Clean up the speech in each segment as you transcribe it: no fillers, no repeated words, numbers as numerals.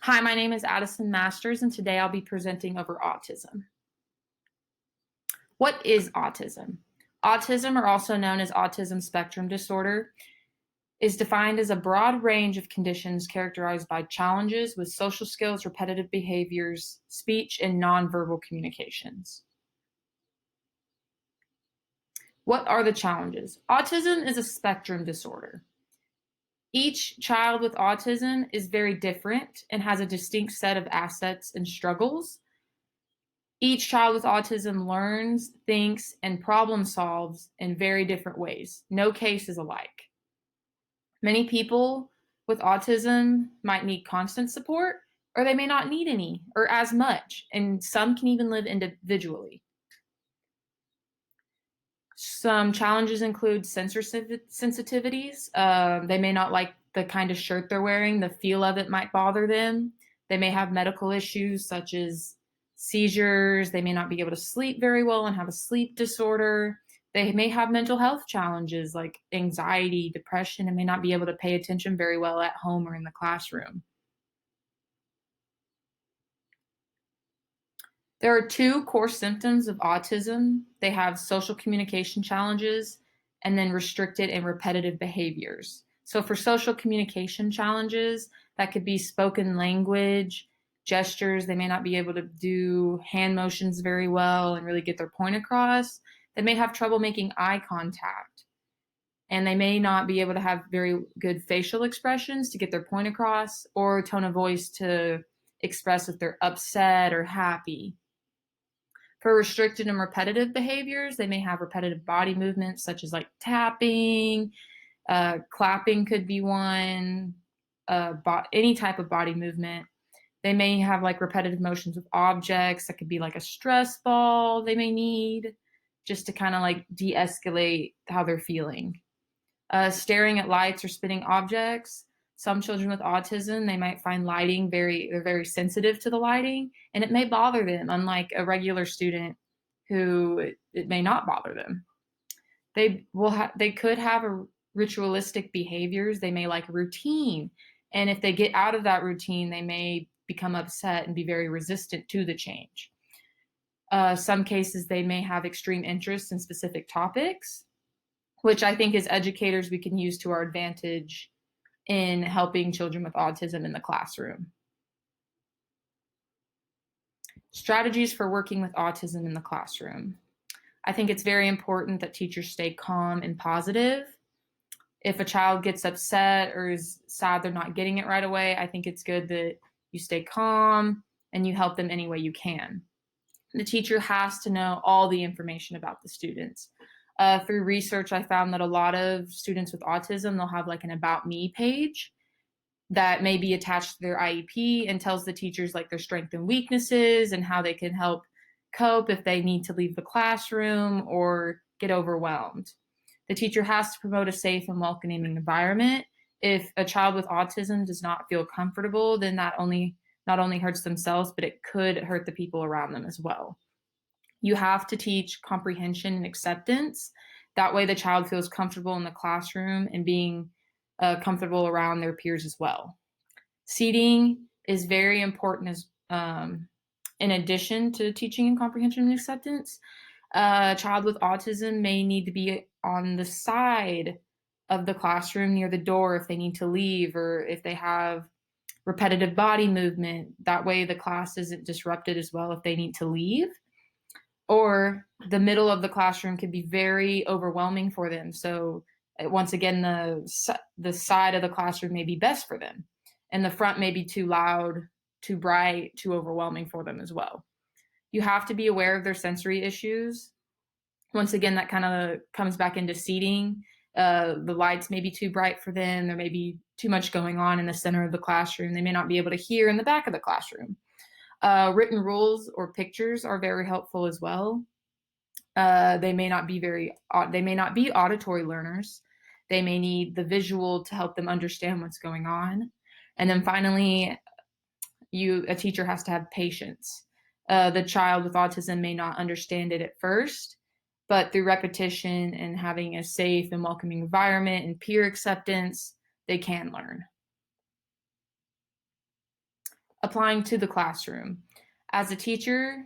Hi, my name is Addison Masters, and today I'll be presenting over autism. What is autism? Autism, or also known as autism spectrum disorder, is defined as a broad range of conditions characterized by challenges with social skills, repetitive behaviors, speech, and nonverbal communications. What are the challenges? Autism is a spectrum disorder. Each child with autism is very different and has a distinct set of assets and struggles. Each child with autism learns, thinks, and problem solves in very different ways. No case is alike. Many people with autism might need constant support, or they may not need any or as much, and some can even live individually. Some challenges include sensor sensitivities. They may not like the kind of shirt they're wearing, the feel of it might bother them. They may have medical issues such as seizures. They may not be able to sleep very well and have a sleep disorder. They may have mental health challenges like anxiety, depression, and may not be able to pay attention very well at home or in the classroom. There are two core symptoms of autism. They have social communication challenges and then restricted and repetitive behaviors. So, for social communication challenges, that could be spoken language, gestures. They may not be able to do hand motions very well and really get their point across. They may have trouble making eye contact, and they may not be able to have very good facial expressions to get their point across or tone of voice to express if they're upset or happy. For restricted and repetitive behaviors, they may have repetitive body movements such as like tapping, clapping could be one, any type of body movement. They may have like repetitive motions with objects. That could be like a stress ball they may need just to kind of like de-escalate how they're feeling. Staring at lights or spinning objects. Some children with autism, they might find lighting they're very sensitive to the lighting, and it may bother them, unlike a regular student who it may not bother them. They could have a ritualistic behaviors. They may like routine, and if they get out of that routine, they may become upset and be very resistant to the change. Some cases, they may have extreme interest in specific topics, which I think as educators we can use to our advantage in helping children with autism in the classroom. Strategies for working with autism in the classroom. I think it's very important that teachers stay calm and positive. If a child gets upset or is sad they're not getting it right away, I think it's good that you stay calm and you help them any way you can. The teacher has to know all the information about the students. Through research, I found that a lot of students with autism, they'll have like an About Me page that may be attached to their IEP and tells the teachers like their strengths and weaknesses and how they can help cope if they need to leave the classroom or get overwhelmed. The teacher has to promote a safe and welcoming environment. If a child with autism does not feel comfortable, then that not only hurts themselves, but it could hurt the people around them as well. You have to teach comprehension and acceptance. That way the child feels comfortable in the classroom and being comfortable around their peers as well. Seating is very important as in addition to teaching and comprehension and acceptance. A child with autism may need to be on the side of the classroom near the door if they need to leave or if they have repetitive body movement. That way the class isn't disrupted as well if they need to leave. Or the middle of the classroom can be very overwhelming for them. So once again, the side of the classroom may be best for them, and the front may be too loud, too bright, too overwhelming for them as well. You have to be aware of their sensory issues. Once again, that kind of comes back into seating. The lights may be too bright for them. There may be too much going on in the center of the classroom. They may not be able to hear in the back of the classroom. Written rules or pictures are very helpful as well. They may not be auditory learners. They may need the visual to help them understand what's going on. And then finally, a teacher has to have patience. The child with autism may not understand it at first, but through repetition and having a safe and welcoming environment and peer acceptance, they can learn. Applying to the classroom. As a teacher,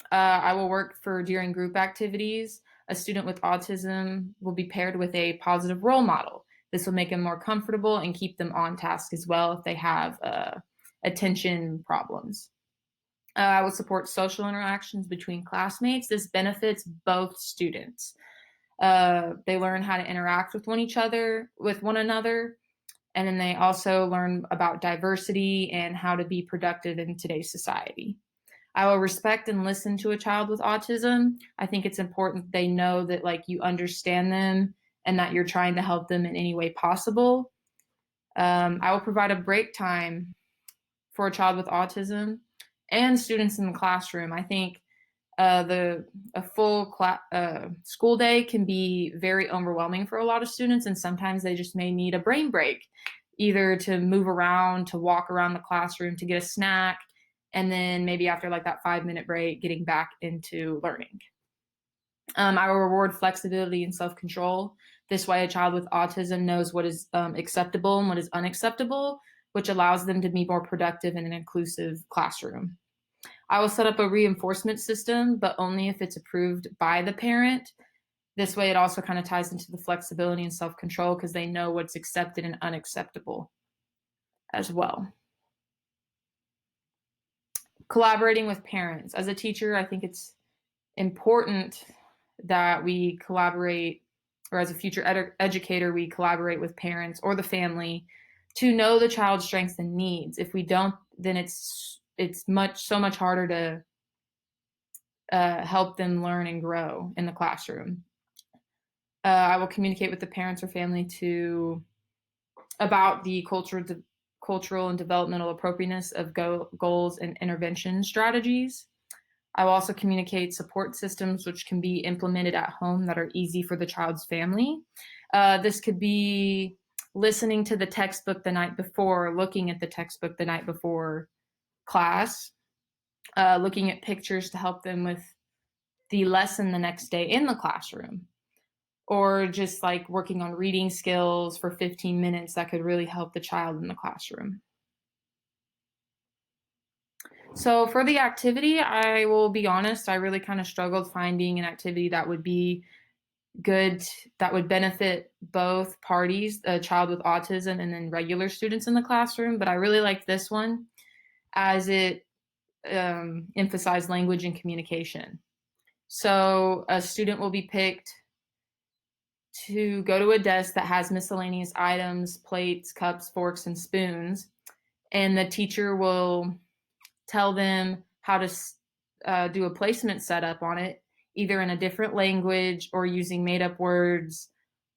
I will work for during group activities. A student with autism will be paired with a positive role model. This will make them more comfortable and keep them on task as well if they have attention problems. I will support social interactions between classmates. This benefits both students. They learn how to interact with one another, and then they also learn about diversity and how to be productive in today's society. I will respect and listen to a child with autism. I think it's important they know that like you understand them and that you're trying to help them in any way possible. I will provide a break time for a child with autism and students in the classroom. I think a full school day can be very overwhelming for a lot of students, and sometimes they just may need a brain break, either to move around, to walk around the classroom, to get a snack, and then maybe after like that 5-minute break, getting back into learning. I will reward flexibility and self-control. This way, a child with autism knows what is acceptable and what is unacceptable, which allows them to be more productive in an inclusive classroom. I will set up a reinforcement system, but only if it's approved by the parent. This way, it also kind of ties into the flexibility and self-control because they know what's accepted and unacceptable as well. Collaborating with parents. As a teacher, I think it's important that we collaborate, or as a future educator, we collaborate with parents or the family to know the child's strengths and needs. If we don't, then it's so much harder to help them learn and grow in the classroom. I will communicate with the parents or family about the cultural and developmental appropriateness of goals and intervention strategies. I will also communicate support systems which can be implemented at home that are easy for the child's family. This could be listening to the textbook the night before, looking at the textbook the night before class, looking at pictures to help them with the lesson the next day in the classroom, or just like working on reading skills for 15 minutes that could really help the child in the classroom. So for the activity, I will be honest, I really kind of struggled finding an activity that would be good, that would benefit both parties, a child with autism and then regular students in the classroom. But I really liked this one as it emphasized language and communication. So a student will be picked to go to a desk that has miscellaneous items, plates, cups, forks, and spoons, and the teacher will tell them how to do a placement setup on it, either in a different language or using made-up words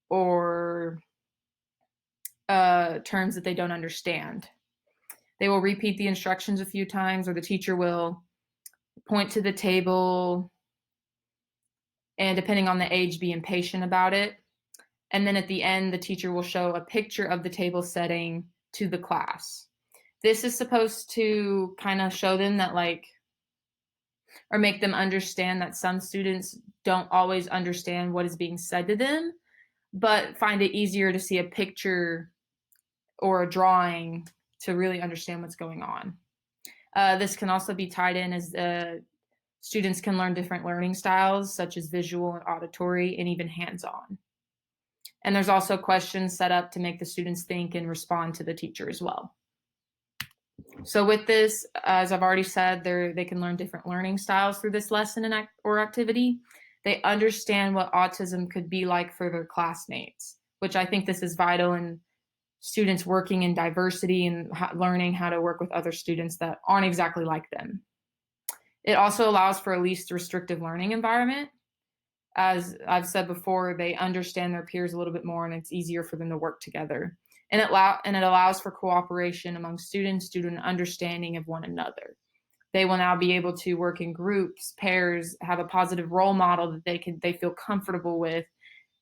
or terms that they don't understand. They will repeat the instructions a few times, or the teacher will point to the table, and depending on the age, be impatient about it. And then at the end, the teacher will show a picture of the table setting to the class. This is supposed to kind of show them that or make them understand that some students don't always understand what is being said to them, but find it easier to see a picture or a drawing to really understand what's going on. This can also be tied in as students can learn different learning styles, such as visual and auditory, and even hands-on. And there's also questions set up to make the students think and respond to the teacher as well. So with this, as I've already said, they can learn different learning styles through this lesson or activity. They understand what autism could be like for their classmates, which I think this is vital in students working in diversity and learning how to work with other students that aren't exactly like them. It also allows for a least restrictive learning environment. As I've said before, they understand their peers a little bit more, and it's easier for them to work together. And it allows for cooperation among students due to an understanding of one another. They will now be able to work in groups, pairs, have a positive role model that they feel comfortable with,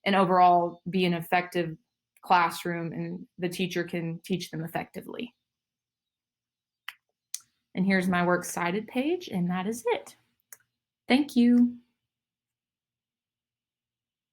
and overall be an effective classroom, and the teacher can teach them effectively. And here's my works cited page, and that is it. Thank you.